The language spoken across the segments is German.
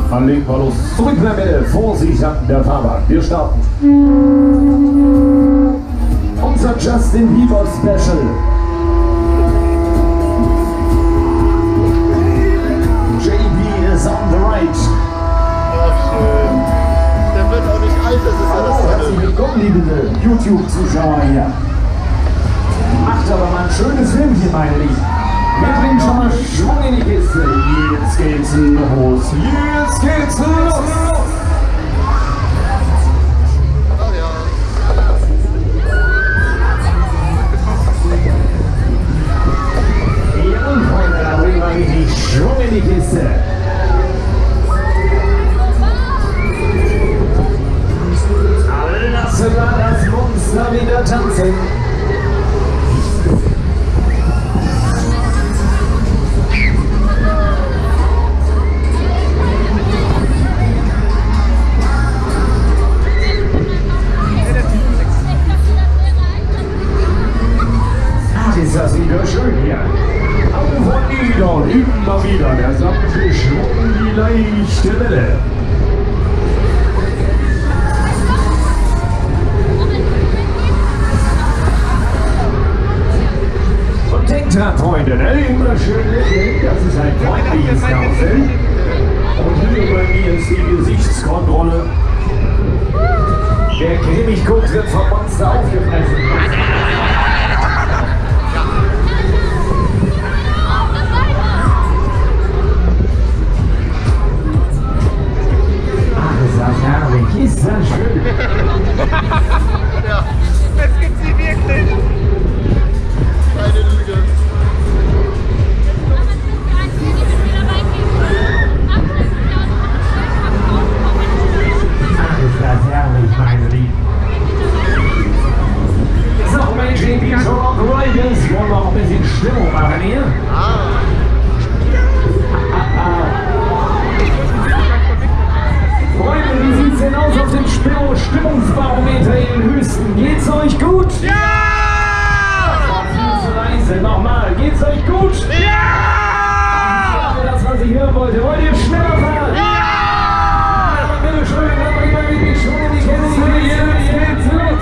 Dann legen wir los. Zurück in der Mitte, Vorsicht an der Fahrbahn. Wir starten. Unser Justin Bieber Special. JB is on the right. Ach, schön. Der wird auch nicht alt, das ist ja das Tolle. Herzlich willkommen, liebe YouTube-Zuschauer hier. Macht aber mal ein schönes Filmchen, meine Lieben. Wir bringen schon mal Schwung in die Kiste. Jetzt geht's los. Jetzt geht's los. Ach ja. Jawohl, Freunde, da bringen wir richtig Schwung in die Kiste. Lassen wir das Monster wieder tanzen. Ist das wieder schön hier. Auf und nieder und immer wieder der sanfte Schwung, die leichte Welle. Und denkt dran, Freunde, ne? Immer schön lächeln, das ist ein freundliches Karussell. Und hier bei mir ist die Gesichtskontrolle. Der grimmig guckt, wird vom Monster aufgefressen. Herrlich, ist das schön. Ja, das gibt's nie wirklich. Keine Lüge. Ach, ist das herrlich, meine Lieben. So, Mensch, die schon Onride ist, wollen wir auch ein bisschen Stimmung machen hier? Freunde, wie sieht's denn aus auf dem Stimmungsbarometer in Hüsten? Geht's euch gut? Ja! Leise, nochmal, geht's euch gut? Ja! Das, was ich hören wollte. Wollt ihr schneller fahren? Ja! Bitte schön, dann bringen wir richtig Schwung in die Kiste. Jetzt los!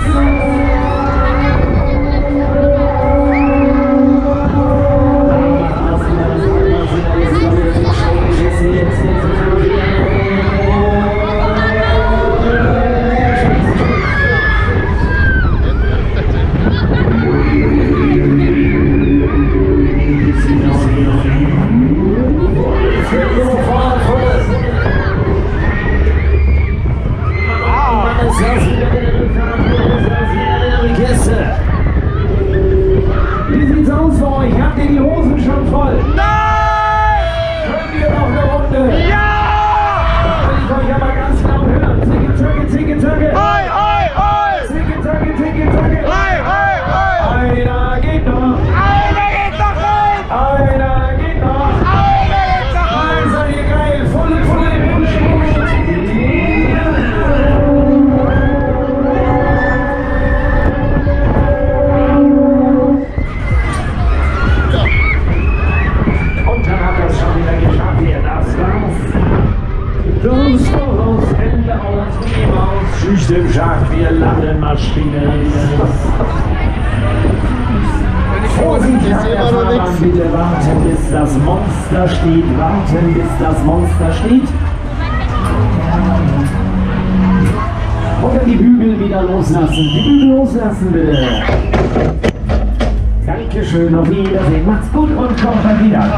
Wie sieht's aus für euch? Habt ihr die Hosen schon voll? Nein! Könnt ihr noch eine Runde? Ja! Will ich euch aber ganz genau hören. Zicke, zicke, zicke. Hoi, hoi, hoi! Zicke, zacke, zicke, zacke. Hoi, hoi, hoi! Einer geht noch. Einer geht noch rein! Einer geht noch. Einer geht noch rein! Seid ihr geil? Volle Schwung. Und dann habt ihr es schon wieder geschafft hier. Das war's. Los, voraus, Hände aus, Knie aus. Schicht im Schacht, wir landen Maschinen. Vorsicht an der Fahrbahn, bitte warten, bis das Monster steht. Warten, bis das Monster steht. Und dann die Bügel wieder loslassen. Die Bügel loslassen, bitte. Dankeschön, auf Wiedersehen. Macht's gut und kommt bald wieder.